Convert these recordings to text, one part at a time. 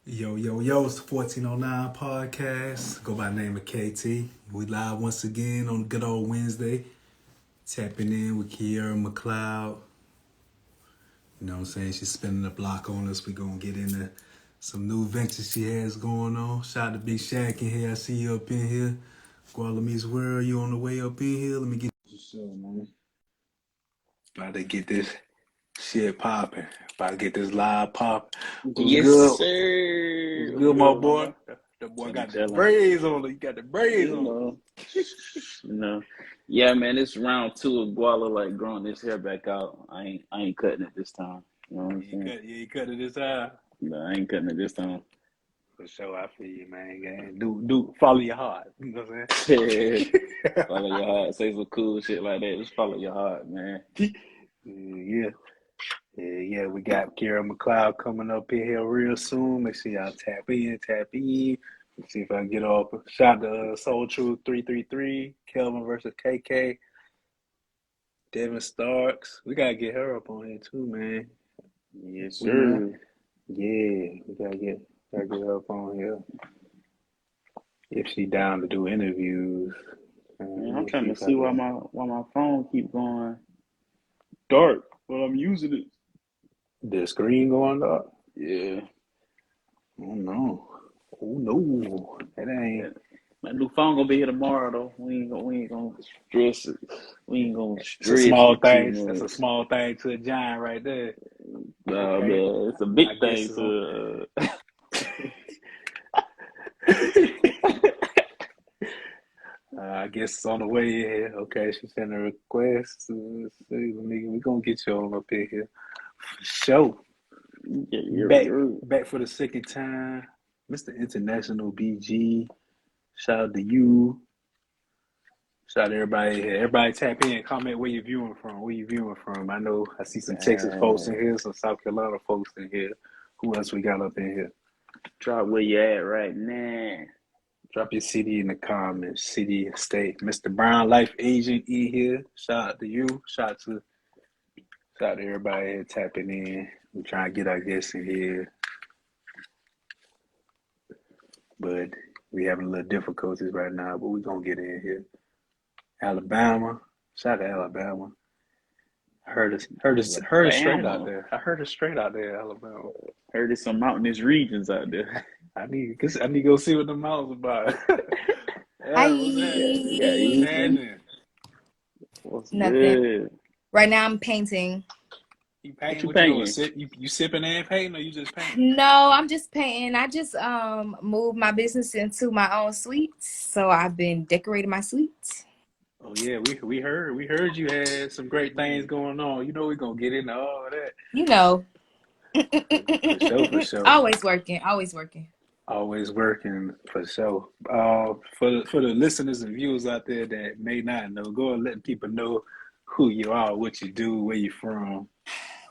Yo, yo, yo, it's the 1409 podcast. Go by the name of KT. We live once again on good old Wednesday. Tapping in with Keirra McLeod. You know what I'm saying? She's spinning the block on us. We gonna get into some new ventures she has going on. Shout out to Big Shaq in here. I see you up in here. Guadalume's World, you on the way up in here? Let me get you show, man. About to get this shit popping. About to get this live popping. What's Yes, good? sir. What's What's good, my good, my boy? boy? That boy Chilling, got the chilling. braids on it. You got the braids You on it. know, you know. Yeah, man. It's round two of Guala like growing this hair back out. I ain't cutting it this time. You know what I'm saying? You cut it this time. No, I ain't cutting it this time. For sure, I feel you, man. Gang. Do follow your heart. You know what I'm Follow your heart. Say some cool shit like that. Just follow your heart, man. saying? Yeah. We got Keirra McLeod coming up in here real soon. Make sure y'all tap in. Let's see if I can get off. Shout out to Soul Truth 333, Kelvin versus KK, Devin Starks. We gotta get her up on here too, man. Yes, We not. sir. Yeah, we gotta get her up on here. If she down to do interviews. Man, I'm Let's trying see to if I see why can. my phone keep going dark when I'm using it. The screen going up? Yeah. Oh no. Oh no. That ain't. Yeah. My new phone gonna be here tomorrow though. We ain't gonna stress it. We ain't gonna It's a stress small it too thing. That's a much. small thing to a giant right there. Nah, Okay. man, it's a big I guess thing it's on. to. I guess it's on the way here. Okay, she sent a request. Let's see, we gonna get you on up in here for sure. Yeah, Back, you're. back for the second time, Mr. International BG. Shout out to you. Shout out to everybody here. Everybody tap in, comment where you viewing from. Where you viewing from? I know I see some Texas folks in Damn. here, some South Carolina folks in here. Who else we got up in here? Drop where you at right now. Drop your city in the comments. City, state. Mr. Brown Life Agent E here. Shout out to you. Shout out to everybody here tapping in. We trying to get our guests in here, but we having a little difficulties right now. But we gonna get in here. Alabama. Shout out to Alabama. Heard it straight out Alabama. there. I heard it straight out there, Alabama. Heard there's some mountainous regions out there. I need to go see what the mountains about. Hi. Yeah, what's happening? Yeah, What's easy. happening? What's Nothing. good? Right now I'm painting. You What painting? you What you doing? painting? You sipping and painting, or you just painting? No, I'm just painting. I just moved my business into my own suite. So I've been decorating my suite. Oh yeah, we heard you had some great things going on. You know we gonna get into all of that. You know. For sure. Always working, always working. Always working for sure. For the listeners and viewers out there that may not know, go and let people know who you are, what you do, where you from.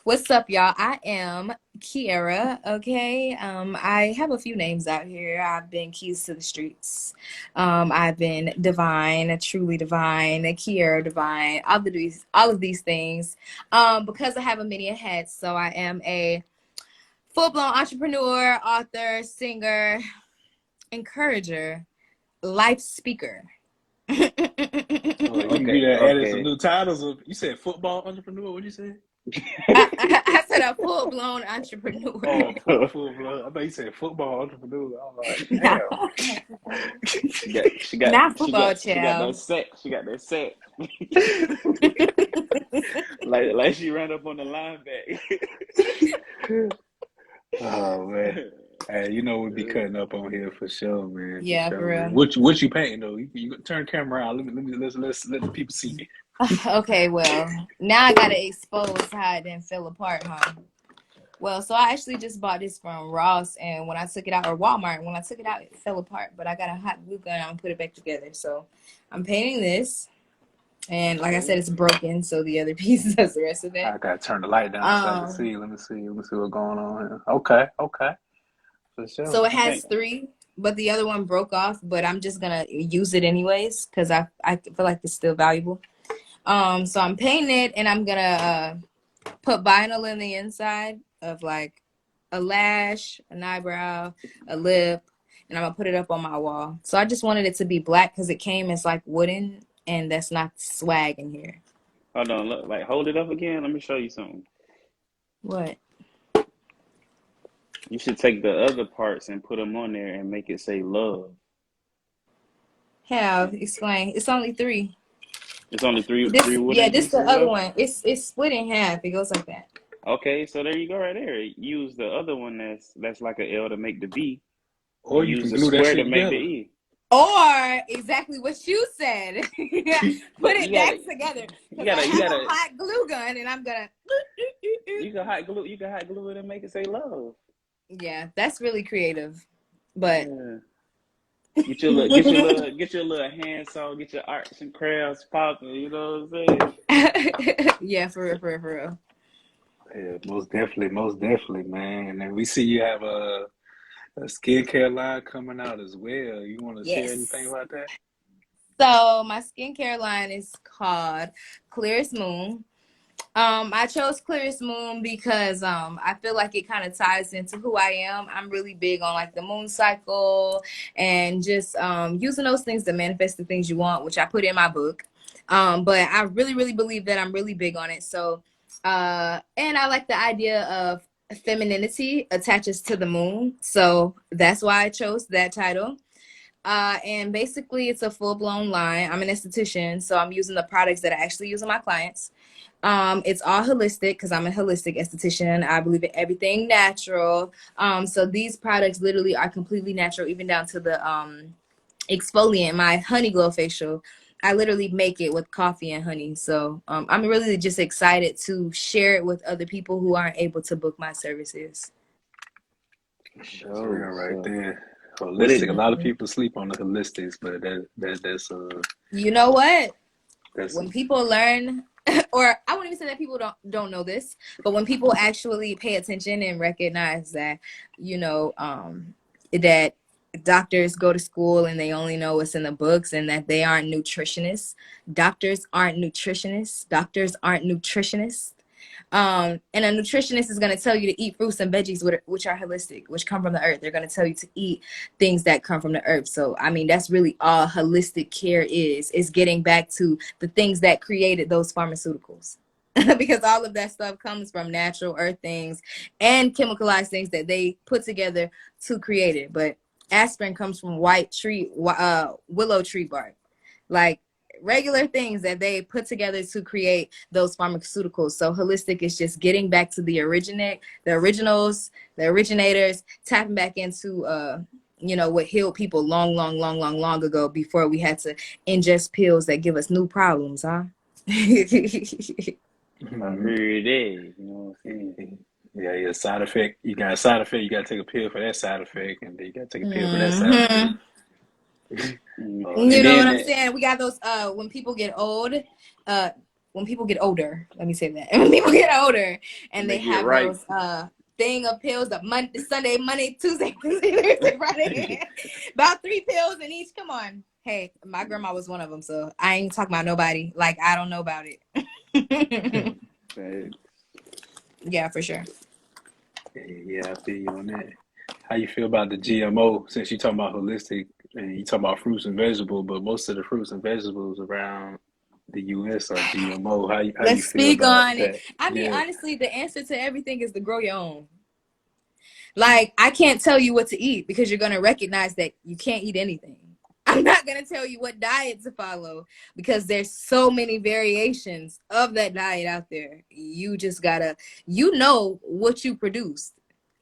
What's up, y'all? I am Keirra, okay? I have a few names out here. I've been Keys to the Streets. I've been Divine, Truly Divine, Keirra Dvyne, all of these things. Because I have a many hats, so I am a full-blown entrepreneur, author, singer, encourager, life speaker. Oh, you Okay, done added some okay. new titles. You said football entrepreneur. What you say? I said a full-blown entrepreneur. Oh, full blood. I thought you said football entrepreneur. I'm like, No, She got she got not she football, got she got that child. set. She got that set. damn. Like she ran up on the line Oh man. back. Hey, you know we be cutting up on here for sure, man. For Yeah, sure, for man. real. What you painting though? You turn camera out. Let's let the people see me. Okay, well, now I gotta expose how it then fell apart, huh? Well, so I actually just bought this from Ross, and when I took it out, or Walmart, when I took it out, it fell apart. But I got a hot glue gun and put it back together. So I'm painting this, and like I Okay. said, it's broken, so the other piece does the rest of it. I gotta turn the light down so I can Um, see. Let me see what's going on here. Okay, for sure. so it I has think three, but the other one broke off. But I'm just gonna use it anyways because I feel like it's still valuable. So I'm painting it, and I'm gonna put vinyl in the inside of like a lash, an eyebrow, a lip, and I'm gonna put it up on my wall. So I just wanted it to be black because it came as like wooden, and that's not swag in here. Hold on, look, like hold it up again. Let me show you something. What? You should take the other parts and put them on there and make it say love. How? Explain. It's only 3. It's only three This, wooden yeah, this the pieces other left. one. It's split in half. It goes like that. Okay, so there you go, right there. Use the other one that's like a L to make the B, Or and you use can the glue that square shit to make the together. E. Or exactly what you said. Put You it gotta, back together. you Because I gotta, you have a gotta. hot glue gun and I'm gonna. You can hot glue. You can hot glue it and make it say love. Yeah, that's really creative. But Yeah. Get your little hand saw. Get your arts and crafts popping. You know what I'm saying? yeah, for real, for real, for real. Yeah, most definitely, man. And then we see you have a skincare line coming out as well. You want to share anything Yes. about that? So my skincare line is called Clearest Moon. I chose Clearest Moon because I feel like it kind of ties into who I am. I'm really big on like the moon cycle and just using those things to manifest the things you want, which I put in my book. But I really, really believe that I'm really big on it. So and I like the idea of femininity attaches to the moon. So that's why I chose that title. And basically, it's a full blown line. I'm an esthetician, so I'm using the products that I actually use on my clients. It's all holistic because I'm a holistic esthetician. I believe in everything natural. So these products literally are completely natural, even down to the exfoliant, my honey glow facial. I literally make it with coffee and honey. So I'm really just excited to share it with other people who aren't able to book my services. That's real Sure. right So, there. what Holistic. A it? lot of people sleep on the holistics, but You know what? that's When people learn, or I wouldn't even say that people don't know this, but when people actually pay attention and recognize that, that doctors go to school and they only know what's in the books and that they aren't nutritionists. Doctors aren't nutritionists. Doctors aren't nutritionists. And a nutritionist is going to tell you to eat fruits and veggies, which are holistic, which come from the earth. They're going to tell you to eat things that come from the earth. So, I mean, that's really all holistic care is getting back to the things that created those pharmaceuticals. Because all of that stuff comes from natural earth things and chemicalized things that they put together to create it. But aspirin comes from willow tree bark. Like, regular things that they put together to create those pharmaceuticals. So holistic is just getting back to the originals, the originators, tapping back into what healed people long ago before we had to ingest pills that give us new problems, huh? I Mhm. heard that. You know what I'm saying? Yeah, side effect. You got a side effect, you gotta take a pill for that side effect, and then you gotta take a pill for that side effect. hmm And You know what then I'm that saying? We got those when people get old, when people get older, let me say that. When people get older when and they they get have right. those thing of pills of Monday, Sunday, Monday, Tuesday, Thursday, Friday. About 3 pills in each. Come on. Hey, my grandma was one of them, so I ain't talking about nobody. Like I don't know about it. Yeah, for sure. Yeah, I feel you on that. How you feel about the GMO? Since you talking about holistic and you talking about fruits and vegetables, but most of the fruits and vegetables around the U.S. are GMO. How you Let's feel speak about on it. that? I mean, Yeah. honestly, the answer to everything is to grow your own. Like, I can't tell you what to eat because you're going to recognize that you can't eat anything. I'm not going to tell you what diet to follow because there's so many variations of that diet out there. You just got to, what you produce.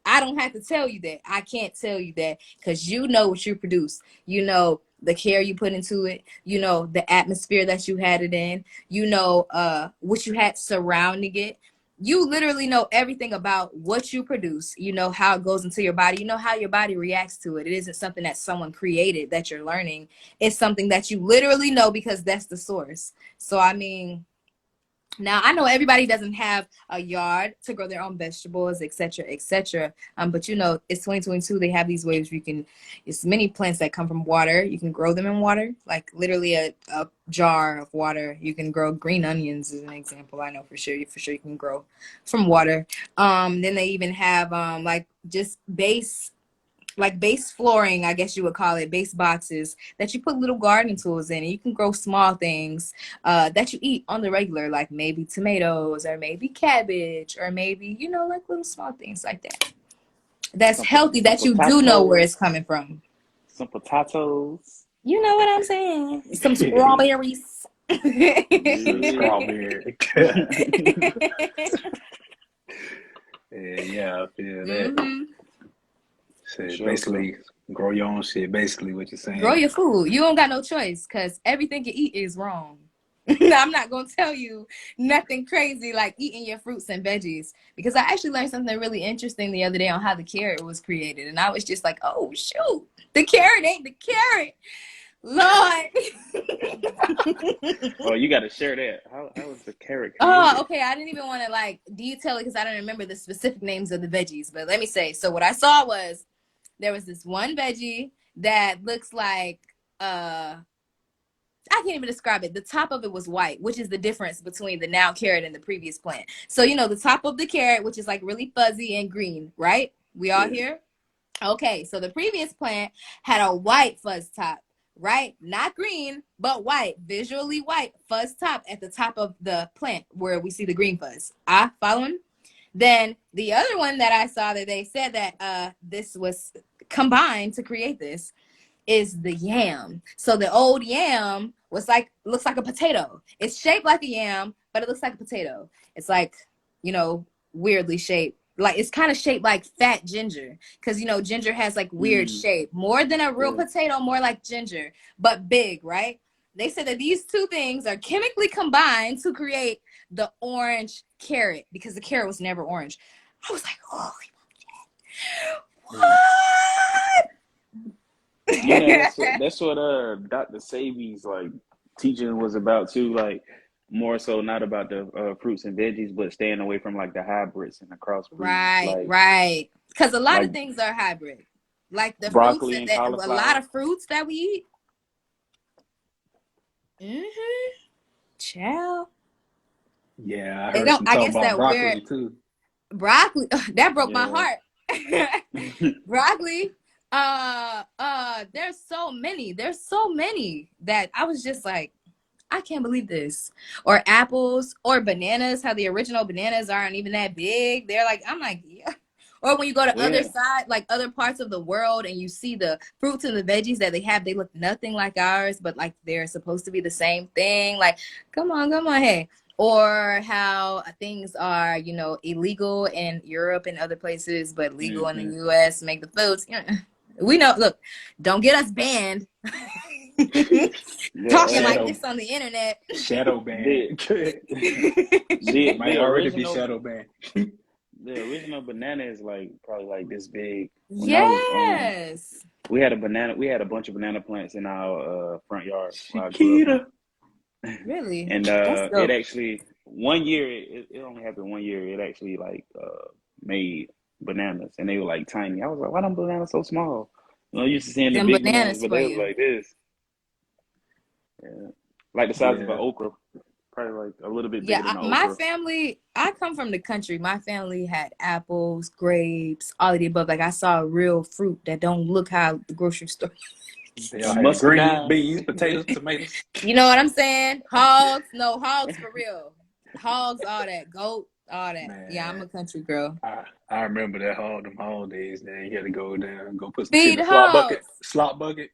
I don't have to tell you that. I can't tell you that because you know what you produce. You know the care you put into it. You know the atmosphere that you had it in. You know what you had surrounding it. You literally know everything about what you produce. You know how it goes into your body. You know how your body reacts to it. It isn't something that someone created that you're learning. It's something that you literally know because that's the source. So I mean, Now, I know everybody doesn't have a yard to grow their own vegetables, etc., etc. But you know, it's 2022. They have these ways where you can. It's many plants that come from water. You can grow them in water, like literally a jar of water. You can grow green onions, as an example. I know for sure. For sure, you can grow from water. Then they even have like just base flooring, I guess you would call it, base boxes that you put little garden tools in, and you can grow small things that you eat on the regular, like maybe tomatoes or maybe cabbage or maybe, you know, like little small things like that. That's healthy, Some that you do know where it's potatoes. coming from. Some potatoes. You know what I'm saying? Some Yeah, strawberries. Yeah. strawberry. Yeah, I feel that. hmm For So sure, bro. basically, grow your own shit. Basically, what you're Grow saying. your food. You don't got no choice because everything you eat is wrong. I'm not going to tell you nothing crazy like eating your fruits and veggies, because I actually learned something really interesting the other day on how the carrot was created. And I was just like, oh, shoot, the carrot ain't the carrot. Lord. Oh, you got to share that. How was the carrot Oh, created? okay. I didn't even want to like detail it because I don't remember the specific names of the veggies. But let me say, so what I saw was there was this one veggie that looks like I can't even describe it. The top of it was white, which is the difference between the now carrot and the previous plant. So, you know, the top of the carrot, which is like really fuzzy and green, right? We all Yeah. here? Okay, so the previous plant had a white fuzz top, right? Not green, but white, visually white fuzz top at the top of the plant where we see the green fuzz. Following? Then the other one that I saw that they said that this was combined to create this is the yam. So the old yam was like, looks like a potato. It's shaped like a yam, but it looks like a potato. It's like, you know, weirdly shaped. Like it's kind of shaped like fat ginger, because you know ginger has like weird Mm, shape, more than a real yeah. potato, more like ginger, but big, right? They said that these two things are chemically combined to create the orange carrot, because the carrot was never orange. I was like, holy Mm. You know, what? that's what Dr. Sabi's like teaching was about too. Like more so not about the fruits and veggies, but staying away from like the hybrids and the crossbreeds, Right, right. Because a lot like of things are hybrid. Like the fruits broccoli and that a lot cauliflower. of fruits that we eat. Mm-hmm. Child. Yeah, I They heard don't, some I talk guess about that weird broccoli too. broccoli that broke my Yeah. heart. Broccoli. There's so many. There's so many that I was just like, I can't believe this. Or apples or bananas, how the original bananas aren't even that big. They're like, I'm like, yeah. Or when you go to other Yeah. side, like other parts of the world, and you see the fruits and the veggies that they have, they look nothing like ours, but like they're supposed to be the same thing. Like, come on, hey. Or how things are, you know, illegal in Europe and other places, but legal in Hmm. the US, make the foods. You know, we know, look, don't get us banned. Yeah. Talking like Shadow this on the internet. shadow ban. The Shit might the already be original shadow ban. the original banana is like probably like this big. When I was Yes. we had a bunch of banana plants in our front yard where I grew up. Shakira. Really? And That's it dope. actually one year it only happened one year. It actually like made bananas and they were like tiny. I was like, why them bananas so small? You know, I used to seeing the Them big bananas, bananas but for they was you. like this. Yeah. Like the size of an Yeah. okra. Probably like a little bit Yeah, bigger than an my okra. family, I come from the country. My family had apples, grapes, all of the above. Like I saw real fruit that don't look how the grocery store. They A all had greens, muscadine. beans, potatoes, tomatoes. You know what I'm saying? Hogs, no hogs for real. Hogs, all that. Goat, all that. Yeah, I'm Man, a country girl. I remember that them holidays. Then you had to go down and go put some shit in Feed the slop bucket. hogs. Slop bucket.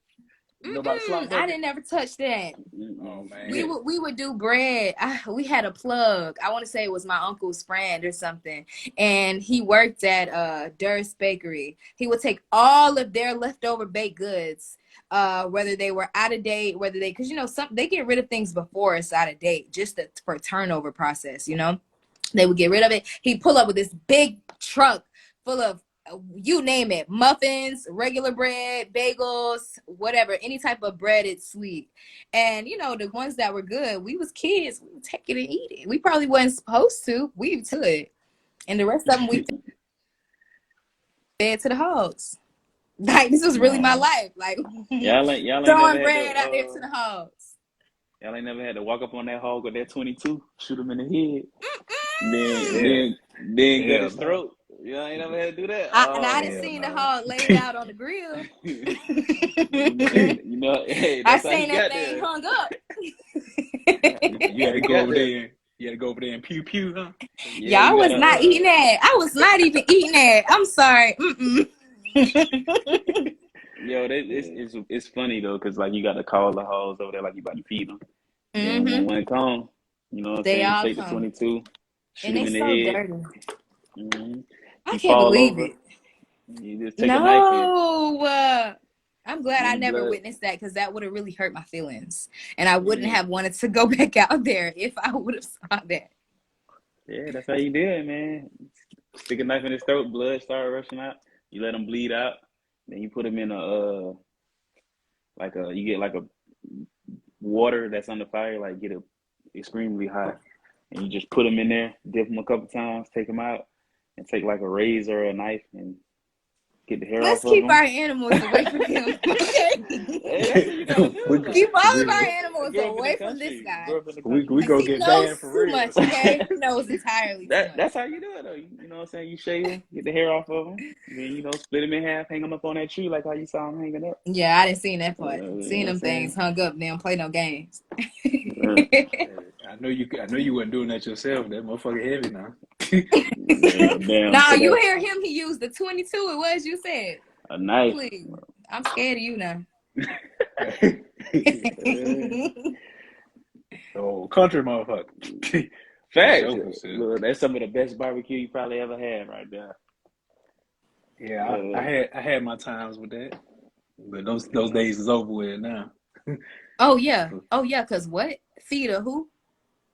You know about the slop Mm-mm, I bucket? didn't never touch that. Oh Mm-mm. man. We would do bread. We had a plug. I want to say it was my uncle's friend or something, and he worked at Durst Bakery. He would take all of their leftover baked goods, whether they were out of date, whether they, because you know some they get rid of things before it's out of date, just for turnover process. You know, they would get rid of it. He'd pull up with this big truck full of you name it, muffins, regular bread, bagels, whatever, any type of breaded sweet. And the ones that were good, we was kids, we would take it and eat it. We probably wasn't supposed to, we could, and the rest of them we fed to the hogs. Like, this was really my Nah. life, like Y'all ain't never throwing had bread to out there to the hogs. y'all ain't never had to walk up on that hog with that 22, shoot him in the head, Yeah. then Yeah, cut his no. throat. Y'all ain't never had to do that. I didn't Hell seen the no. hog laid out on the grill. Hey, I that's how seen he that got thing there. hung up. You had to He go got over there. there. You had to go over there and pew pew, huh? Yeah, Y'all you was gotta. not eating that. I was not even eating that. I'm sorry. Yo, it's funny though, cause like you got to call the hogs over there like you about to feed them. Then when Mm-hmm. one come, you know what I'm They saying? You all take the come. 22, shoot And him they in the so head. dirty. hmm I He can't fall believe over. it. You just take a knife and No. I'm glad I any never blood. witnessed that, because that would have really hurt my feelings. And I wouldn't Yeah, have wanted to go back out there if I would have saw that. yeah, that's how you do it, man. Stick a knife in his throat, blood start rushing out. You let him bleed out. Then you put him in you get like a water that's on the fire, like get it extremely hot, and you just put him in there, dip him a couple times, take him out, and take like a razor or a knife and get the hair Let's off of keep him. our animals away from him. Okay. Hey, that's what you gotta do. Keep Like, all of we, our I animals grew up in the away from this country. guy. Grew up in the we country. Because go he get knows banned for too real. much, okay? He knows entirely too much. That's how you do it though. You know what I'm saying? You shave him, get the hair off of him, then split him in half, hang him up on that tree like how you saw him hanging up. Yeah, I didn't see that You part. know Seeing what I'm them things saying? hung up, they don't play no games. Uh, I know you wasn't doing that yourself. That motherfucker heavy now. yeah, damn, Now put you that hear him, he used the 22. It was you said. a knife. Please. I'm scared of you now. Uh, Oh, country motherfucker. For Facts. sure, for sure. Look, that's some of the best barbecue you probably ever had right there. Yeah, Uh, I had my times with that, but those days is over with now. Oh yeah. Oh yeah, because what? Feed a who?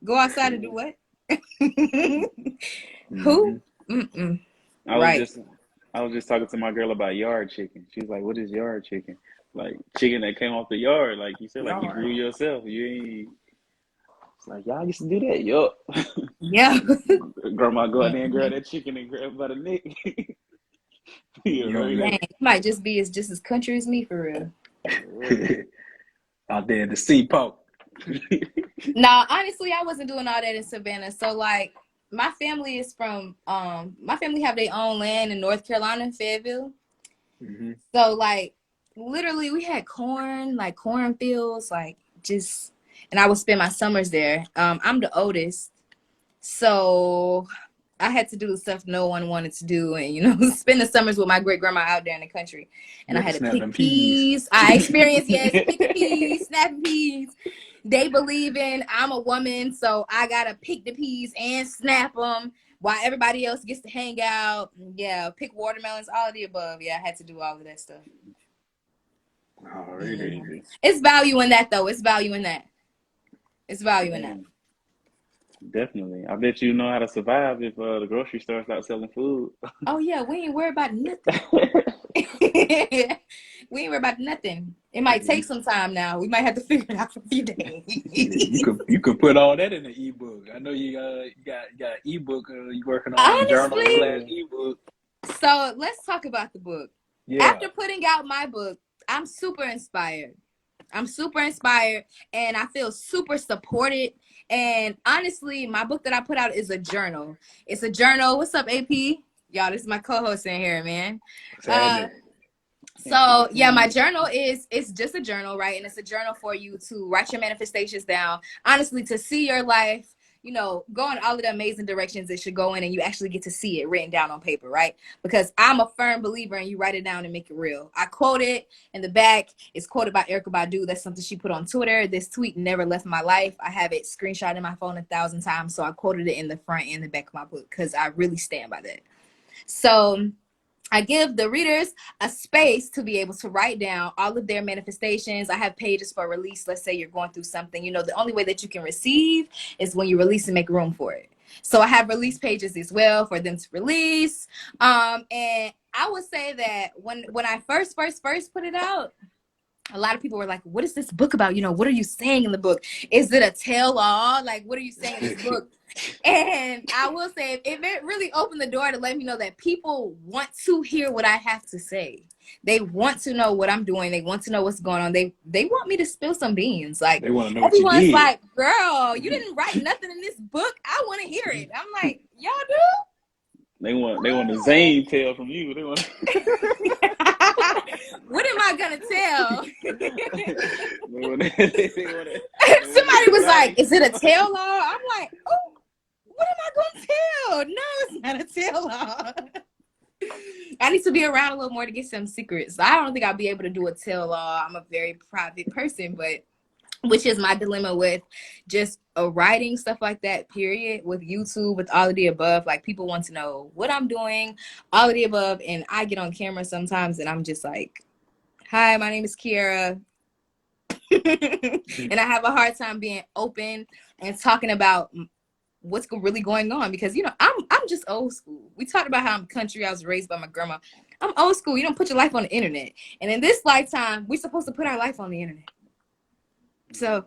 Go outside and do what? Mm-hmm. Who? Mm-mm. I was Right. just I was just talking to my girl about yard chicken. She was like, "What is yard chicken?" Like chicken that came off the yard, like you said, like you grew yourself. You ain't. It's like y'all used to do that, yup. Yeah. Grandma go out there and grab Mhm. that chicken and grab by the neck. Yeah, You don't right Dang, there. know. you might just be just as country as me for real. Out there in the sea poke. Nah, honestly, I wasn't doing all that in Savannah. So like my family is from my family have their own land in North Carolina, Fayetteville. Mm-hmm. So like literally we had corn, like cornfields, like just, and I would spend my summers there. I'm the oldest. So I had to do the stuff no one wanted to do, and spend the summers with my great grandma out there in the country. And You I had to had to snap them pick peas. peas. I experienced, yes, picking peas, snapping peas. They believe in I'm a woman, so I gotta pick the peas and snap them while everybody else gets to hang out. Yeah, pick watermelons, all of the above. Yeah, I had to do all of that stuff. Already. Mhm. Crazy. It's value in that, though. It's value in that. It's value in that. Man, definitely. I bet you know how to survive if the grocery store start selling food. Oh yeah, we ain't worried about nothing. We ain't worried about nothing. It might take You, some time now. We might have to figure it out for a few days. you could put all that in the ebook. I know you got ebook. You working on journal Honestly, slash Yeah. ebook. so let's talk about the book. Yeah. After putting out my book, I'm super inspired. I'm super inspired and I feel super supported. And honestly, my book that I put out is a journal. It's a journal. What's up, AP? Y'all, this is my co-host in here, man. What's Uh, happening? Can't see So the yeah, my camera. journal it's just a journal, right? And it's a journal for you to write your manifestations down. Honestly, to see your life, go in all of the amazing directions it should go in, and you actually get to see it written down on paper, right? Because I'm a firm believer in you write it down and make it real. I quote it in the back. It's quoted by Erica Badu. That's something she put on Twitter. This tweet never left my life. I have it screenshot in my phone 1,000 times. So I quoted it in the front and the back of my book because I really stand by that. So I give the readers a space to be able to write down all of their manifestations. I have pages for release. Let's say you're going through something. The only way that you can receive is when you release and make room for it. So I have release pages as well for them to release. And I would say that when I first put it out, a lot of people were like, what is this book about? You know, what are you saying in the book? Is it a tell-all? Like, what are you saying in this book? And I will say, it really opened the door to let me know that people want to hear what I have to say. They want to know what I'm doing. They want to know what's going on. They want me to spill some beans. Like, They want to know what you everyone's did. like, girl, you didn't write nothing in this book. I want to hear it. I'm like, y'all do? They want the Zane tale from you. They want. What am I gonna tell? Somebody was like, "Is it a tell-all?" I'm like, "Oh, what am I gonna tell? No, it's not a tell-all." I need to be around a little more to get some secrets. I don't think I'll be able to do a tell-all. I'm a very private person, but which is my dilemma with just writing stuff like that, period, with YouTube, with all of the above. Like, people want to know what I'm doing, all of the above, and I get on camera sometimes and I'm just like, hi, my name is Keirra. And I have a hard time being open and talking about what's really going on, because, you know, I'm just old school. We talked about how I'm country. I was raised by my grandma. I'm old school. You don't put your life on the internet. And in this lifetime, we're supposed to put our life on the internet. So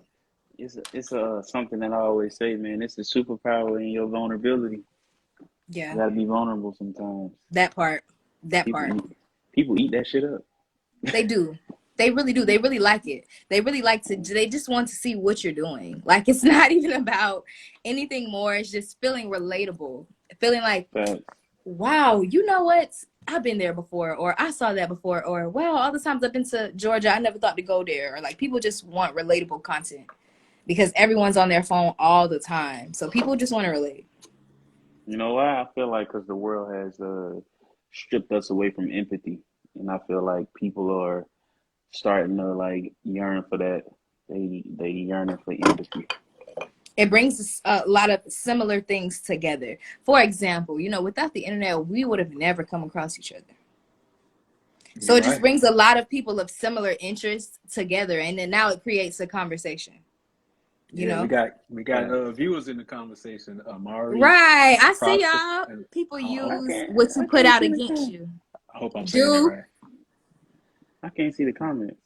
it's something that I always say, man. It's a superpower in your vulnerability. yeah, you gotta be vulnerable sometimes. that part. People eat that shit up. They do. They really do. They really like it. They really like to. They just want to see what you're doing. Like, it's not even about anything more. It's just feeling relatable, feeling like, But wow, you know what? I've been there before, or I saw that before, or, well, all the times I've been to Georgia, I never thought to go there. Or, like, people just want relatable content because everyone's on their phone all the time. So people just want to relate. you know why? I feel like because the world has stripped us away from empathy, and I feel like people are starting to like yearn for that. They yearning for empathy. It brings a lot of similar things together. For example, you know, without the internet, we would have never come across each other. So it just brings a lot of people of similar interests together, and then now it creates a conversation. You know, we got viewers in the conversation. Amari, right? I see Prosper, y'all. People use can't- what you I put can't out see the against you. I hope I'm saying it right. I can't see the comments.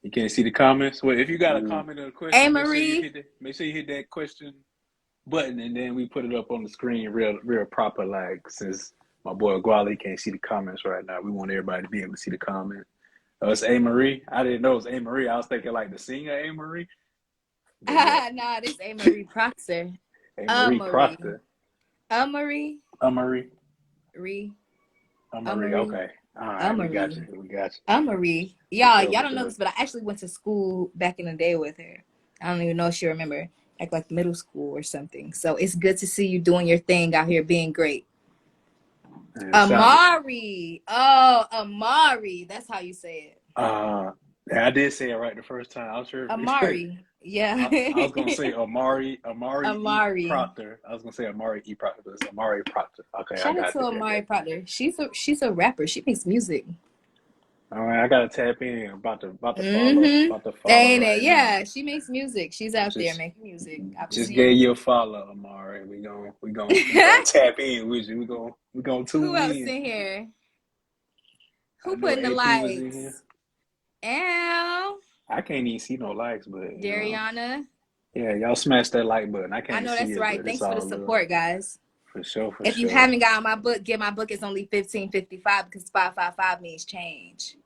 You can't see the comments. Well, if you got a Mm. comment or a question, Hey, make sure you Marie. hit that question button, and then we put it up on the screen real proper. Like, since my boy Guali can't see the comments right now, we want everybody to be able to see the comment. It's A Marie. I didn't know it was A Marie. I was thinking like the singer A Marie. Nah, this A Marie Proctor. A Marie Proctor. Marie. Marie. Marie. Okay. All right, we got you. Marie. Y'all For don't sure. know this, but I actually went to school back in the day with her. I don't even know if she remember, like middle school or something. So it's good to see you doing your thing out here, being great. Amari. Amari. That's how you say it. I did say it right the first time. I was sure. Amari. Yeah. I was gonna say Amari Amari. Proctor. I was gonna say Amari E. Proctor, but it's Amari Proctor. Okay, Shout out to Amari Proctor. She's a rapper. She makes music. All right, I gotta tap in. About to follow. Ain't right it? Yeah, now. she makes music. She's out there making music. Just gave you a follow, Amari. We gonna tap in with you. We gonna tune in. Who else in here? Who putting the likes? Al. I can't even see no likes, but Dariana. Yeah, y'all smash that like button. I can't see it. I know that's right. Thanks for the support, guys. For sure. If you haven't gotten my book, get my book. It's only $15.55 because 555 means change.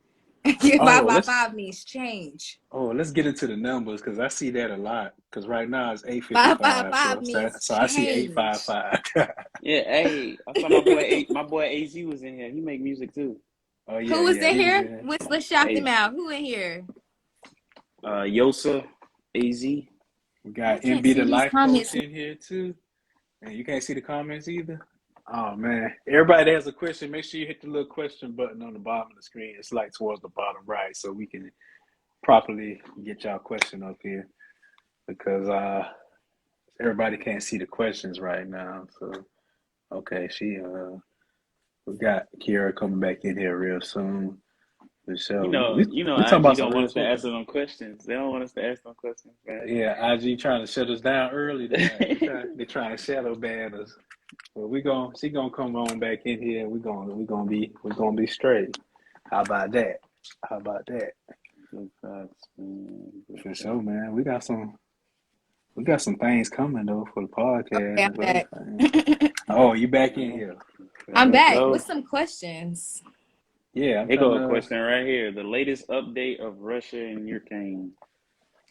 555 means change. Oh, let's get into the numbers because I see that a lot. Because right now it's 855. 555 means so I see 855. Yeah, hey, I saw my boy AZ was in here. He make music too. Oh yeah. Who was in here? Let's shout them out. Who in here? Yosa, AZ. We got MB the Life Coach in here too. And you can't see the comments either. Oh man. Everybody that has a question, make sure you hit the little question button on the bottom of the screen. It's like towards the bottom right, so we can properly get y'all question up here. Because everybody can't see the questions right now. So okay, we got Keirra coming back in here real soon. For sure. You know, We talking IG about some don't want real us to shit, answer though. them questions. They don't want us to ask them questions, man. Yeah, IG trying to shut us down early tonight. They trying to shadow ban us. But she gonna come on back in here. We gonna be straight. How about that? How about that? Good facts, man. Good For sure, facts. man. We got some things coming though for the Okay, podcast I'm and back. everything. Oh, you back in Yeah. here? I'm Let's back go. with some questions. Yeah, I'm Here trying go a to. question right here. The latest update of Russia and Ukraine.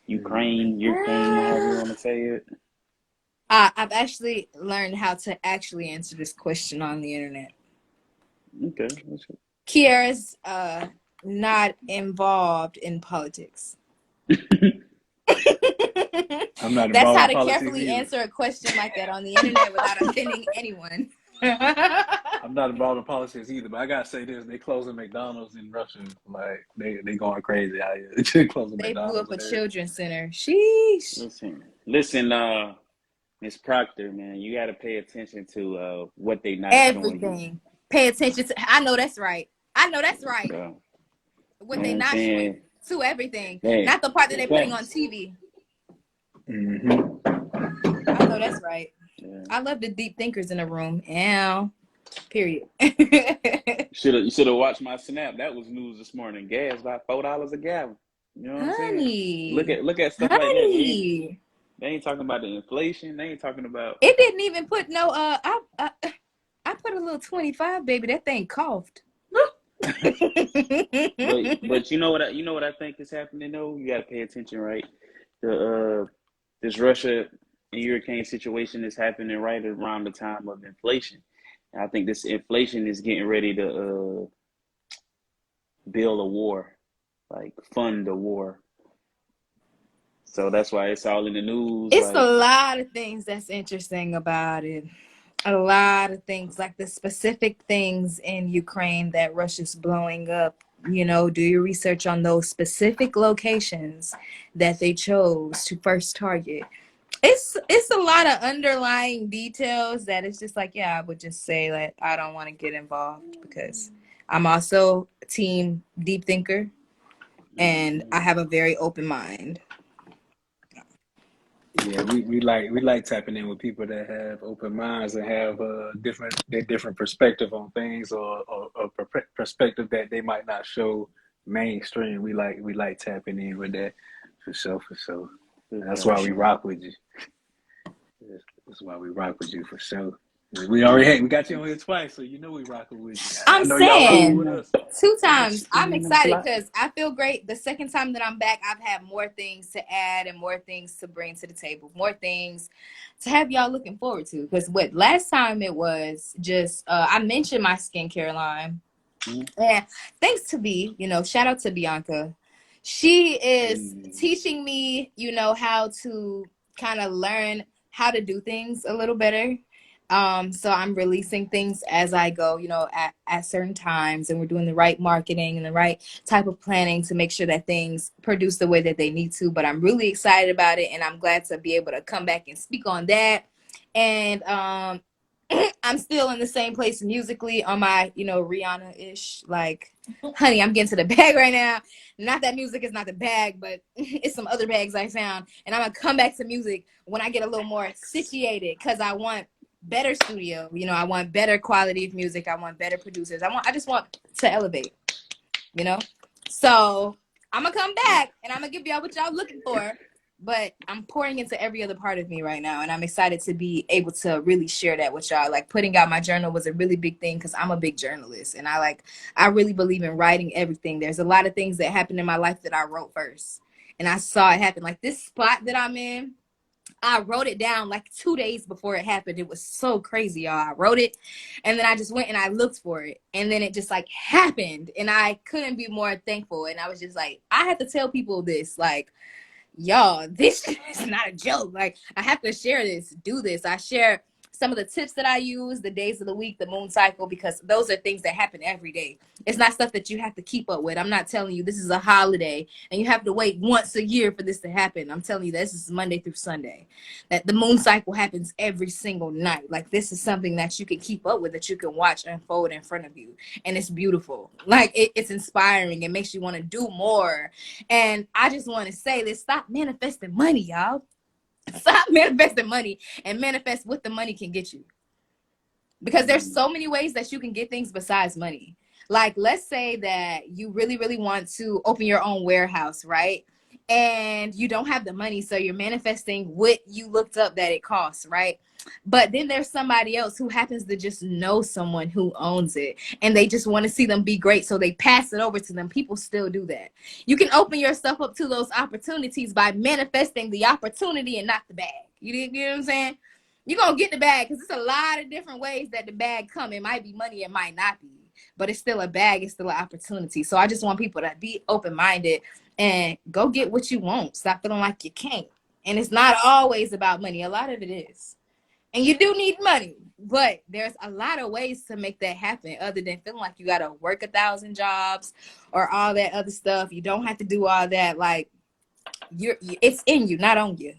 Ukraine, however you Ah, want to say it. I've actually learned how to actually answer this question on the internet. Okay. Keirra's not involved in politics. I'm not That's involved how in to politics carefully either. answer a question like that on the internet without offending anyone. I'm not involved in politics either, but I gotta say this: they closing McDonald's in Russia. Like they going crazy out here. They closing They blew McDonald's up a and everything. children's center. Sheesh. Listen, Miss Proctor, man, you got to pay attention to what they not showing you. Everything. Pay attention to. I know that's right. I know that's right. So, you What know they what I'm not showing saying? to everything, Hey, not the part that they're putting on facts. TV. Mm-hmm. I know that's right. Yeah. I love the deep thinkers in the room. Yeah. Period. You should have watched my snap. That was news this morning. Gas about $4 a gallon. You know what I'm saying? Honey. Look at stuff like that. Honey. They ain't talking about the inflation. They ain't talking about. It didn't even put no I put a little 25, baby. That thing coughed. But you know what I think is happening though. You got to pay attention, right? The this Russia and Ukraine situation is happening right around the time of inflation. And I think this inflation is getting ready to build a war, like fund a war. So that's why it's all in the news. It's a Like, lot of things that's interesting about it. A lot of things, like the specific things in Ukraine that Russia's blowing up. You know, do your research on those specific locations that they chose to first target. It's a lot of underlying details that it's just like, yeah, I would just say that I don't want to get involved because I'm also team deep thinker and I have a very open mind. Yeah, we like tapping in with people that have open minds and have different perspective on things or perspective that they might not show mainstream. We like tapping in with that for sure, for sure. That's why we rock with you. That's why we rock with you for sure. We got you on here twice, so you know we rocking with you. I I'm know y'all rocking saying with us. 2 times. I'm excited because I feel great. The second time that I'm back, I've had more things to add and more things to bring to the table, more things to have y'all looking forward to. Because what last time it was just I mentioned my skincare line, and thanks to B, shout out to Bianca. She is teaching me, how to kind of learn how to do things a little better. So I'm releasing things as I go, at certain times, and we're doing the right marketing and the right type of planning to make sure that things produce the way that they need to. But I'm really excited about it, and I'm glad to be able to come back and speak on that. And I'm still in the same place musically on my, Rihanna-ish. Like, honey, I'm getting to the bag right now. Not that music is not the bag, but it's some other bags I found. And I'm going to come back to music when I get a little more situated because I want better studio. I want better quality of music. I want better producers. I just want to elevate, So I'm going to come back and I'm going to give y'all what y'all looking for. But I'm pouring into every other part of me right now. And I'm excited to be able to really share that with y'all. Like putting out my journal was a really big thing because I'm a big journalist. And I really believe in writing everything. There's a lot of things that happened in my life that I wrote first. And I saw it happen. Like this spot that I'm in, I wrote it down like 2 days before it happened. It was so crazy, y'all. I wrote it and then I just went and I looked for it. And then it just like happened. And I couldn't be more thankful. And I was just like, I have to tell people this. Like, y'all, this is not a joke. Like, I have to share this, do this. I share some of the tips that I use, the days of the week, the moon cycle, because those are things that happen every day. It's not stuff that you have to keep up with. I'm not telling you this is a holiday and you have to wait once a year for this to happen. I'm telling you this is Monday through Sunday. That the moon cycle happens every single night. Like, this is something that you can keep up with, that you can watch unfold in front of you. And it's beautiful. Like, it's inspiring. It makes you want to do more. And I just want to say this: stop manifesting money, y'all. Stop manifesting money and manifest what the money can get you. Because there's so many ways that you can get things besides money. Like, let's say that you really, really want to open your own warehouse, right? And you don't have the money, so you're manifesting what you looked up that it costs, right? But then there's somebody else who happens to just know someone who owns it, and they just want to see them be great, so they pass it over to them. People still do that. You can open yourself up to those opportunities by manifesting the opportunity and not the bag. You know what I'm saying? You're going to get the bag, because there's a lot of different ways that the bag come. It might be money, it might not be. But it's still a bag, it's still an opportunity. So I just want people to be open-minded and go get what you want. Stop feeling like you can't. And it's not always about money. A lot of it is. And you do need money. But there's a lot of ways to make that happen other than feeling like you got to work 1,000 jobs or all that other stuff. You don't have to do all that. Like, it's in you, not on you.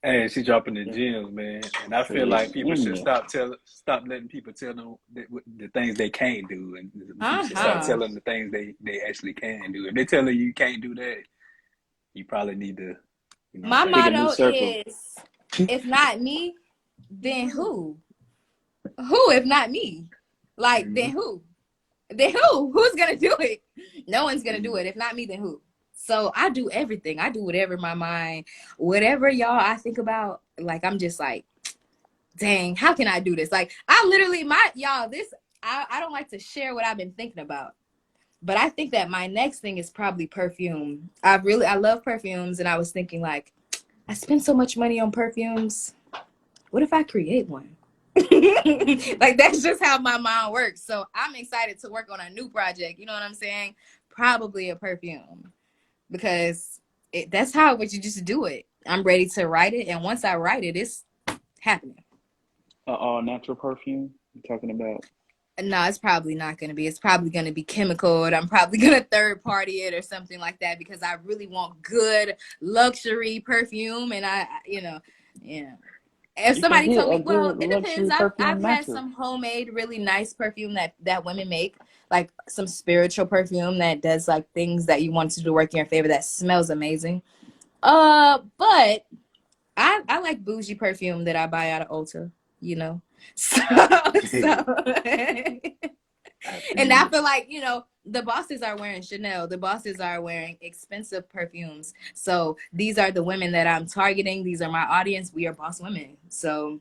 Hey, she dropping the gems, man, and I feel like people should stop letting people tell them the things they can't do, and people should start telling the things they actually can do. If they tell you can't do that, you probably need to. My motto is, if not me, then who? Who if not me? Like, then who? Then who? Who's gonna do it? No one's gonna do it. If not me, then who? So I do everything. I do whatever my mind, whatever y'all I think about. Like, I'm just like, dang, how can I do this? Like, I literally, I don't like to share what I've been thinking about. But I think that my next thing is probably perfume. I love perfumes. And I was thinking, like, I spend so much money on perfumes. What if I create one? Like, that's just how my mind works. So I'm excited to work on a new project. You know what I'm saying? Probably a perfume. Because that's how you just do it. I'm ready to write it, and once I write it, it's happening. All natural perfume you're talking about? No, it's probably not going to be. It's probably going to be chemical, and I'm probably going to third party it or something like that, because I really want good luxury perfume. And if somebody told me, well, it depends. I've had some homemade, really nice perfume that women make, like some spiritual perfume that does like things that you want to do work in your favor, that smells amazing. But I like bougie perfume that I buy out of Ulta, So and I feel like, the bosses are wearing Chanel. The bosses are wearing expensive perfumes. So these are the women that I'm targeting. These are my audience. We are boss women. So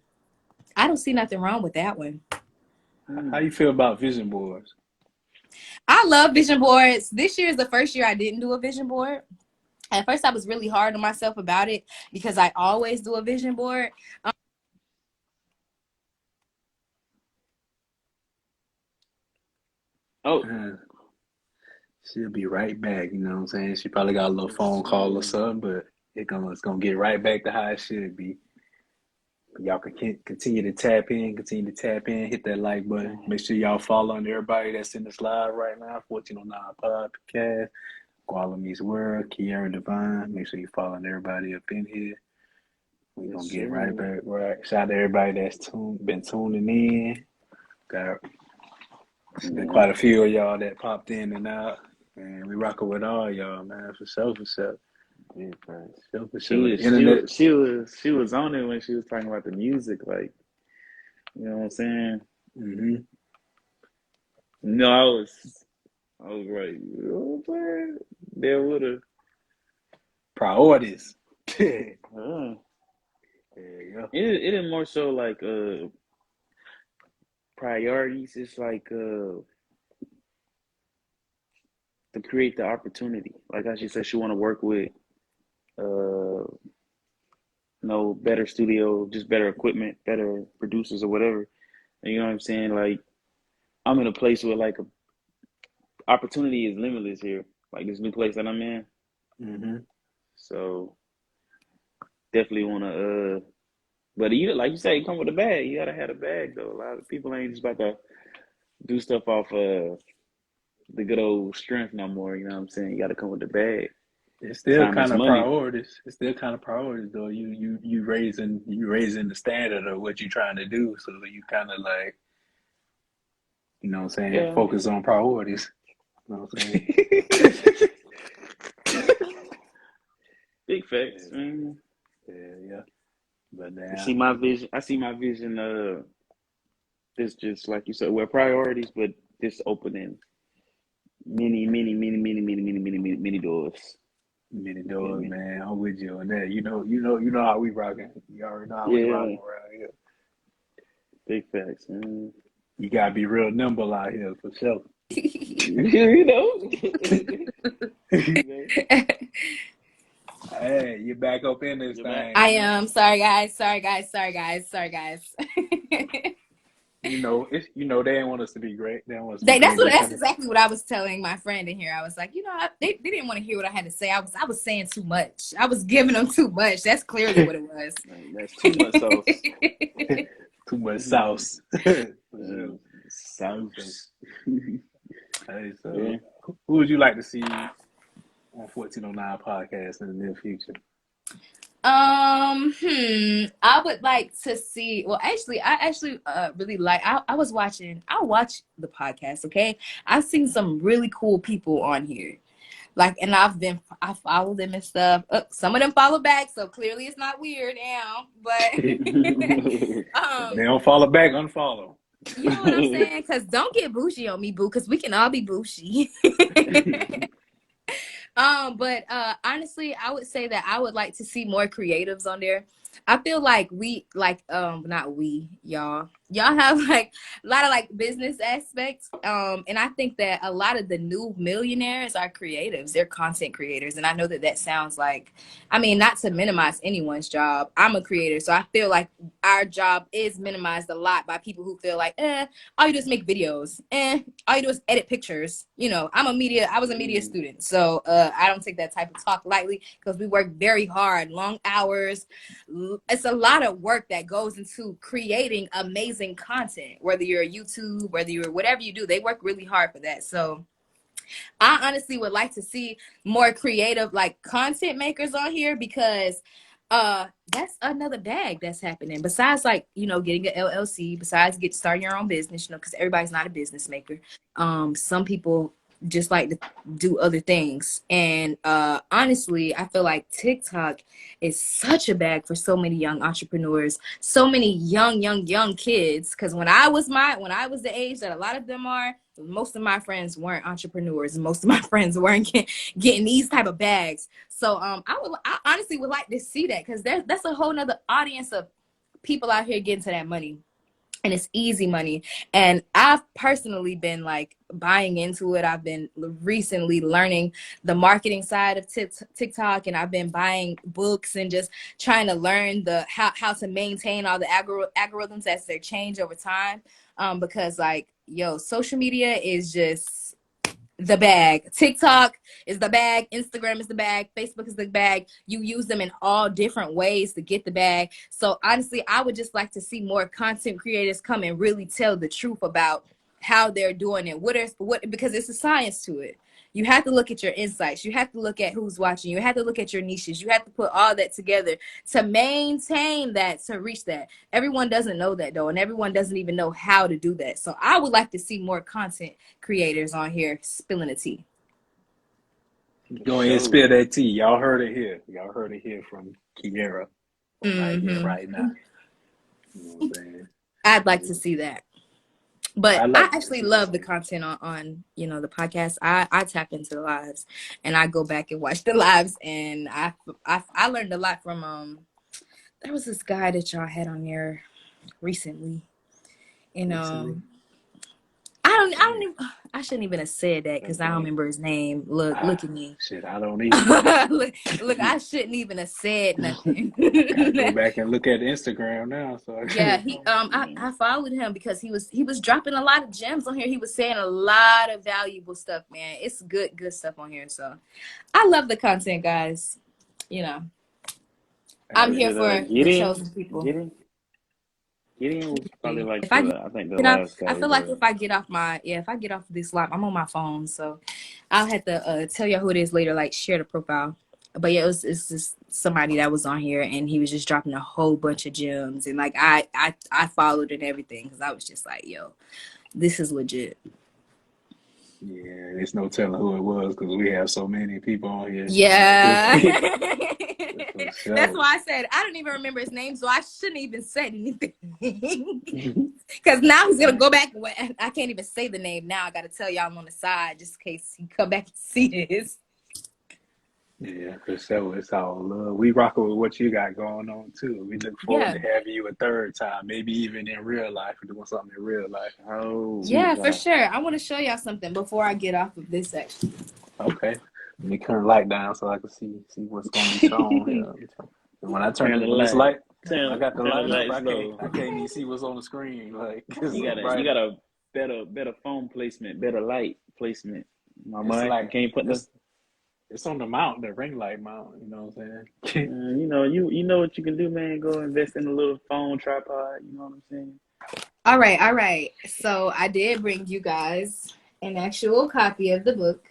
I don't see nothing wrong with that one. How you feel about vision boards? I love vision boards. This year is the first year I didn't do a vision board. At first, I was really hard on myself about it because I always do a vision board. She'll be right back, you know what I'm saying? She probably got a little phone call or something, but it's gonna get right back to how it should be. Y'all can continue to tap in, hit that like button. Make sure y'all following everybody that's in this live right now, 1409 Podcast, Guala Meets World, Keirra Dvyne. Make sure you following everybody up in here. We're gonna get right back. Right. Shout out to everybody that's been tuning in. There's been quite a few of y'all that popped in and out. And we rocking with all y'all, man, for sure. Yeah, For sure. She was on it when she was talking about the music, like, you know what I'm saying? Mm-hmm. No, I was like, you know what I'm saying? There would have priorities. There you go. It is more so like priorities. It's like to create the opportunity. Like how she said, she want to work with better studio, just better equipment, better producers or whatever. And you know what I'm saying? Like, I'm in a place where like opportunity is limitless here. Like this new place that I'm in. Mm-hmm. So definitely want to But you like you say, come with a bag. You gotta have a bag though. A lot of people ain't just about to do stuff off the good old strength no more. You know what I'm saying? You gotta come with the bag. It's still Time is kind of money. priorities. It's still kind of priorities though. You raising the standard of what you're trying to do. So you kind of like, you know what I'm saying, Yeah. focus on priorities. You know what I'm saying? Big facts. Yeah. But I now, see my vision. I see my vision. This just like you said, well, priorities, but this opening many doors. many You feel doors, me? man. I'm with you on that. You know how we rocking. You already know how we Yeah. rocking around here. Big facts. Man. You gotta be real nimble out here for sure. You know. You know. Hey, you back up in this You're back. I thing. am. Sorry, guys. Sorry, guys. They didn't want us to be great. They don't want us to be That's great. They that's kind of exactly what I was telling my friend in here. I was like, they didn't want to hear what I had to say. I was saying too much. I was giving them too much. That's clearly what it was. That's too much sauce. too much sauce. For sure. Sauce. Hey, so Yeah. who would you like to see on 1409 podcast in the near future? I would like to see. Well, actually, I really like. I watch the podcast. Okay, I've seen some really cool people on here. Like, and I follow them and stuff. Some of them follow back, so clearly it's not weird now. But They don't follow back, unfollow. you know what I'm saying? Because don't get bougie on me, boo. Because we can all be bougie. But honestly, I would say that I would like to see more creatives on there. I feel like not we, y'all have like a lot of like business aspects. And I think that a lot of the new millionaires are creatives. They're content creators. And I know that that sounds like, I mean, not to minimize anyone's job. I'm a creator, so I feel like our job is minimized a lot by people who feel like, all you do is make videos. All you do is edit pictures. I was a media student, so I don't take that type of talk lightly because we work very hard, long hours. It's a lot of work that goes into creating amazing content, whether you're a YouTube, whether you're whatever you do, they work really hard for that. So I honestly would like to see more creative like content makers on here because that's another bag that's happening. Besides like, getting an LLC, besides starting your own business, because everybody's not a business maker. Some people just like to do other things. And honestly, I feel like TikTok is such a bag for so many young entrepreneurs, so many young kids. Because when I was the age that a lot of them are, most of my friends weren't entrepreneurs, and most of my friends weren't getting these type of bags. So I honestly would like to see that because that's a whole nother audience of people out here getting to that money. And it's easy money. And I've personally been like buying into it. I've been recently learning the marketing side of TikTok, and I've been buying books and just trying to learn how to maintain all the algorithms as they change over time. Because like, social media is just the bag. TikTok is the bag. Instagram is the bag. Facebook is the bag. You use them in all different ways to get the bag. So honestly, I would just like to see more content creators come and really tell the truth about how they're doing it. Because it's a science to it. You have to look at your insights. You have to look at who's watching. You have to look at your niches. You have to put all that together to maintain that, to reach that. Everyone doesn't know that though, and everyone doesn't even know how to do that. So I would like to see more content creators on here spilling the tea. Go ahead and spill that tea. Y'all heard it here. Y'all heard it here from Keirra right here, right now. You know what I'm saying? I'd like to see that. But I actually love the content on the podcast. I tap into the lives and I go back and watch the lives, and I learned a lot from there was this guy that y'all had on there recently. I shouldn't even have said that because I don't remember his name. Look at me. Shit, I don't either. look, I shouldn't even have said nothing. Gotta go back and look at Instagram now. So yeah, I followed him because he was dropping a lot of gems on here. He was saying a lot of valuable stuff, man. It's good stuff on here. So I love the content, guys. I'm here for the chosen people. Gideon was probably like If I I think the get off, last guy I we feel like heard. if I get off if I get off this live, I'm on my phone, so I'll have to tell y'all who it is later, like share the profile. But yeah, it's just somebody that was on here, and he was just dropping a whole bunch of gems, and like I followed and everything because I was just like, yo, this is legit. Yeah, there's no telling who it was because we have so many people on here. Yeah. For That's sure. why I said I don't even remember his name, so I shouldn't even said anything. Because now he's gonna go back. I can't even say the name now. I gotta tell y'all I'm on the side just in case he come back and see this. Yeah, for sure. It's all love. We rocking with what you got going on too. We look forward Yeah. to having you a third time, maybe even in real life, or doing something in real life. Oh, Yeah, wow. for sure. I want to show y'all something before I get off of this section. Okay. Let me turn the light down so I can see what's gonna be shown here. And when I Turn the this light. light, when I got the Turn the light up, lights low. I can't even see what's on the screen. Like it's You so got bright. a better phone placement, better light placement. My It's mind, you like can't put the. it's on the mount, the ring light mount. You know what I'm saying? You know what you can do, man. Go invest in a little phone tripod. You know what I'm saying? All right. So I did bring you guys an actual copy of the book.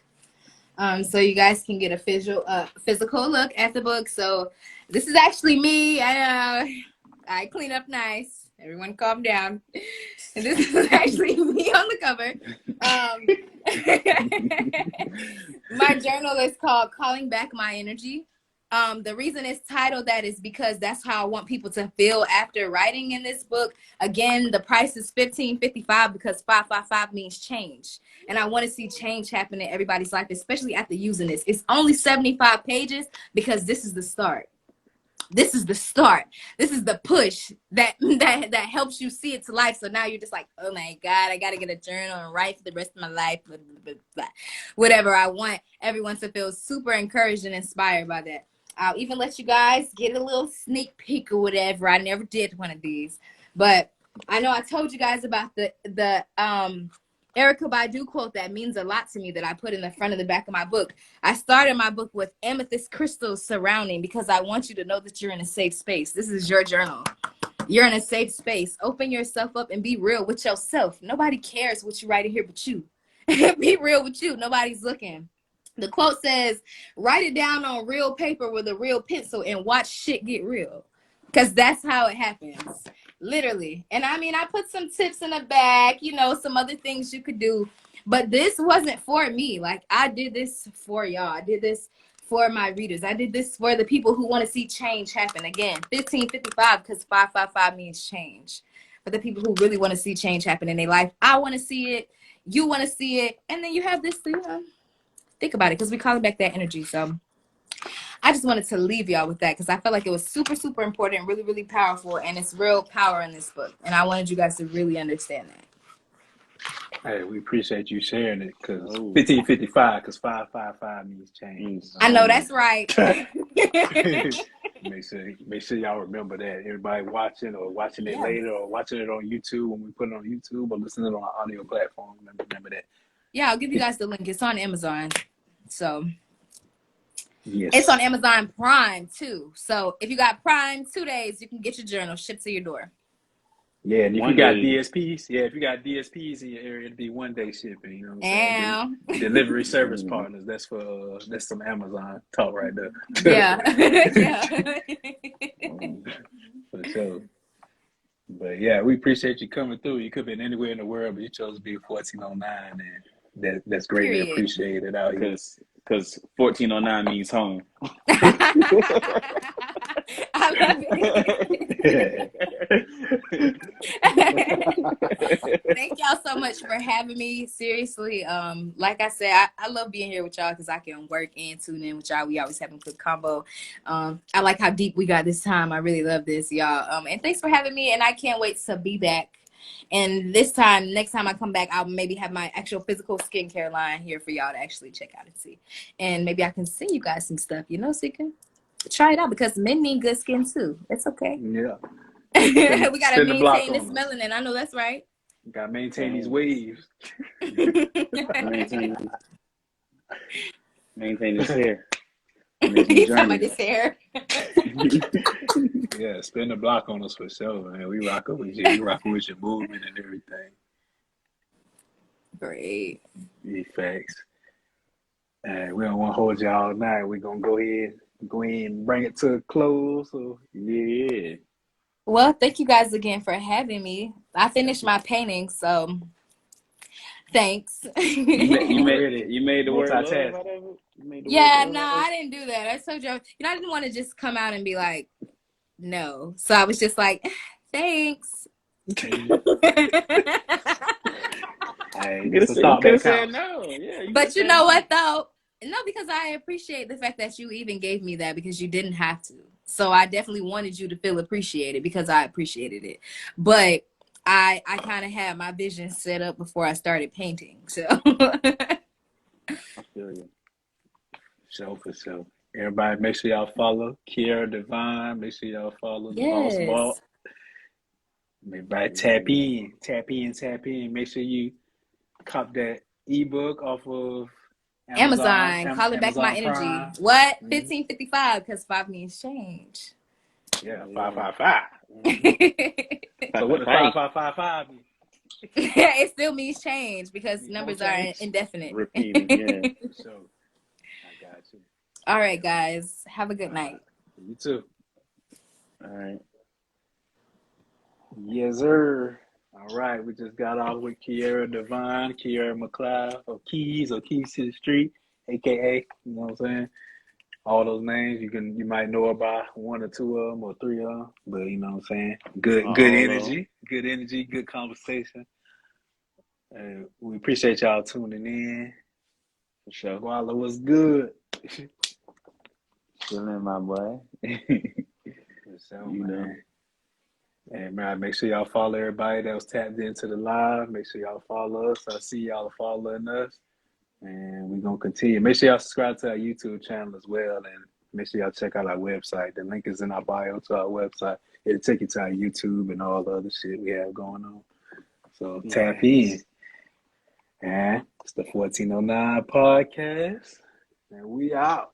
So you guys can get a physical look at the book. So this is actually me. I clean up nice. Everyone calm down. And this is actually me on the cover. My journal is called Calling Back My Energy. The reason it's titled that is because that's how I want people to feel after writing in this book. Again, the price is $15.55 because 555 means change. And I want to see change happen in everybody's life, especially after using this. It's only 75 pages because this is the start. This is the start. This is the push that helps you see it to life. So now you're just like, oh my God, I got to get a journal and write for the rest of my life. Blah, blah, blah, blah. Whatever. I want everyone to feel super encouraged and inspired by that. I'll even let you guys get a little sneak peek or whatever. I never did one of these, but I know I told you guys about the Erykah Badu quote that means a lot to me that I put in the front of the back of my book. I started my book with amethyst crystals surrounding because I want you to know that you're in a safe space. This is your journal. You're in a safe space. Open yourself up and be real with yourself. Nobody cares what you write in here but you. Be real with you. Nobody's looking. The quote says, write it down on real paper with a real pencil and watch shit get real. Because that's how it happens. Literally. And I mean, I put some tips in the back, some other things you could do. But this wasn't for me. Like, I did this for y'all. I did this for my readers. I did this for the people who want to see change happen. Again, 1555 because 555 means change. For the people who really want to see change happen in their life. I want to see it. You want to see it. And then you have this, think about it because we call back that energy. So I just wanted to leave y'all with that because I felt like it was super, super important, really, really powerful, and it's real power in this book. And I wanted you guys to really understand that. Hey, we appreciate you sharing it because 1555 because 555 means change. I know that's right. Make sure y'all remember that. Everybody watching or watching it later or watching it on YouTube when we put it on YouTube or listening on our audio platform. Remember that. Yeah, I'll give you guys the link. It's on Amazon. So yes. It's on Amazon Prime too. So if you got Prime 2 days, you can get your journal shipped to your door. Yeah, and if you got DSPs in your area, it'd be 1 day shipping. You know what I'm saying? Delivery service partners. That's some Amazon talk right there. Yeah, yeah. For sure. But yeah, we appreciate you coming through. You could have been anywhere in the world, but you chose to be 1409, and that's greatly appreciated out here. Because 1409 means home. I love it. Thank y'all so much for having me. Seriously, like I said, I love being here with y'all because I can work and tune in with y'all. We always have a good combo. I like how deep we got this time. I really love this, y'all. And thanks for having me. And I can't wait to be back. And next time I come back, I'll maybe have my actual physical skincare line here for y'all to actually check out and see. And maybe I can send you guys some stuff, so you can try it out because men need good skin too. It's okay. Yeah. We got to maintain this melanin. I know that's right. Got to maintain these waves. Maintain this hair. Makes me He's talking about journey. this hair. Yeah, spin the block on us for sure, man. We rocking with you. We rocking with your movement and everything. Great. Facts. And we don't want to hold y'all all night. We're gonna go ahead and bring it to a close. So Yeah. Well, thank you guys again for having me. I finished my painting, so thanks. You already made the word love multitask. out of it? You made the word Yeah, love no, out of I didn't do that. I told you, I didn't want to just come out and be like, no. So I was just like, thanks. Hey, it? just a You thought could that have said counts. no. Yeah, you could have But you said know no. what, though? No, because I appreciate the fact that you even gave me that because you didn't have to. So I definitely wanted you to feel appreciated because I appreciated it. But I kind of had my vision set up before I started painting. So I feel you. For sure. Everybody, make sure y'all follow Keirra Dvyne. Make sure y'all follow the Boss Ball. yes. Everybody, tap in. Make sure you cop that ebook off of Amazon, call it back my Amazon energy. Prime. What? Mhm. 1555 because 5 means change. Yeah, Yeah. 555. So what does Five. 5555 mean? It still means change because More numbers are change? indefinite. Repeating, yeah. For sure. I got you. All right, guys. Have a good night. You too. All right. Yes, sir. All right, we just got off with Keirra Dvyne, Keirra McLeod, or Keys to the Street, aka, you know what I'm saying? All those names you might know about one or two of them or three of them, but you know what I'm saying? All of them. Good energy, good conversation. We appreciate y'all tuning in. For sure. Guala was good. Chilling, my boy. So, You know. man. And man, make sure y'all follow everybody that was tapped into the live. Make sure y'all follow us. I see y'all following us. And we're going to continue. Make sure y'all subscribe to our YouTube channel as well. And make sure y'all check out our website. The link is in our bio to our website. It'll take you to our YouTube and all the other shit we have going on. So tap in. And it's the 1409 podcast. And we out.